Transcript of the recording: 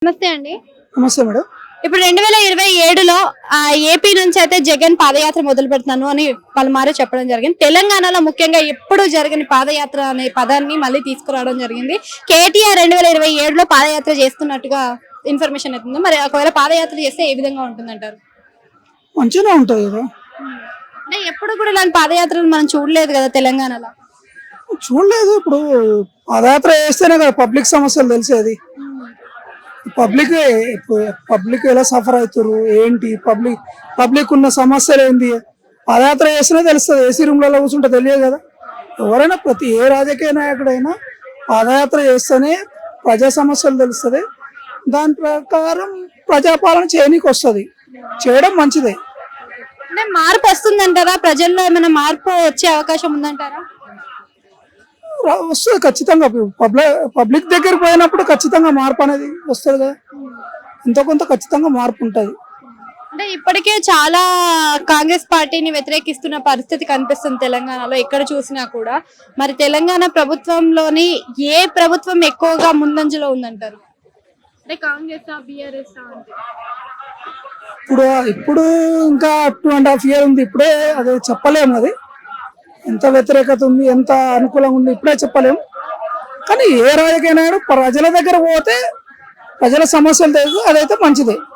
నమస్తే అండి. నమస్తే మేడం. ఇప్పుడు 2027లో ఏపీ నుంచి అయితే జగన్ పాదయాత్ర మొదలు పెడుతున్నాను అని పలుమారు చెప్పడం జరిగింది. తెలంగాణలో ముఖ్యంగా ఎప్పుడు జరగని పాదయాత్ర అనే పదాన్ని మళ్ళీ తీసుకురావడం జరిగింది. కేటీఆర్ 2027లో పాదయాత్ర చేస్తున్నట్టుగా ఇన్ఫర్మేషన్ అవుతుంది. మరి ఒకవేళ పాదయాత్ర చేస్తే ఏ విధంగా ఉంటుందంటారు? మంచిగానే ఉంటుంది కదా. అంటే ఎప్పుడు కూడా ఇలాంటి పాదయాత్రలు మనం చూడలేదు కదా తెలంగాణలో. చూడలేదు. ఇప్పుడు పాదయాత్ర చేస్తేనే కదా పబ్లిక్ సమస్యలు తెలిసేది. పబ్లిక్ ఎలా సఫర్ అవుతారు ఏంటి, పబ్లిక్ ఉన్న సమస్యలు ఏంటి పాదయాత్ర చేస్తేనే తెలుస్తుంది. ఏసీ రూమ్లలో కూర్చుంటే తెలియదు కదా. ఎవరైనా ఏ రాజకీయ నాయకుడైనా పాదయాత్ర చేస్తేనే ప్రజా సమస్యలు తెలుస్తుంది. దాని ప్రకారం ప్రజాపాలన చేయనీకి వస్తుంది. చేయడం మంచిదే. అంటే మార్పు వస్తుందంటారా? ప్రజల్లో ఏమైనా మార్పు వచ్చే అవకాశం ఉందంటారా? వస్తుంది ఖచ్చితంగా. పబ్లిక్ దగ్గరికి పోయినప్పుడు ఖచ్చితంగా మార్పు అనేది వస్తుంది కదా. ఎంతో కొంత ఖచ్చితంగా మార్పు ఉంటుంది. అంటే ఇప్పటికే చాలా కాంగ్రెస్ పార్టీని వ్యతిరేకిస్తున్న పరిస్థితి కనిపిస్తుంది తెలంగాణలో ఎక్కడ చూసినా కూడా. మరి తెలంగాణ ప్రభుత్వంలోని ఏ ప్రభుత్వం ఎక్కువగా ముందంజలో ఉందంటారు? అంటే కాంగ్రెస్ బీఆర్ఎస్ ఇప్పుడు ఇంకా 2.5 years ఉంది. ఇప్పుడే అదే చెప్పలేము. అది ఎంత వ్యతిరేకత ఉంది, ఎంత అనుకూలంగా ఉంది ఇప్పుడే చెప్పలేము. కానీ ఏ రాజకీయ నాయకుడు ప్రజల దగ్గర పోతే ప్రజల సమస్యలు తెలుసు, అదైతే మంచిదే.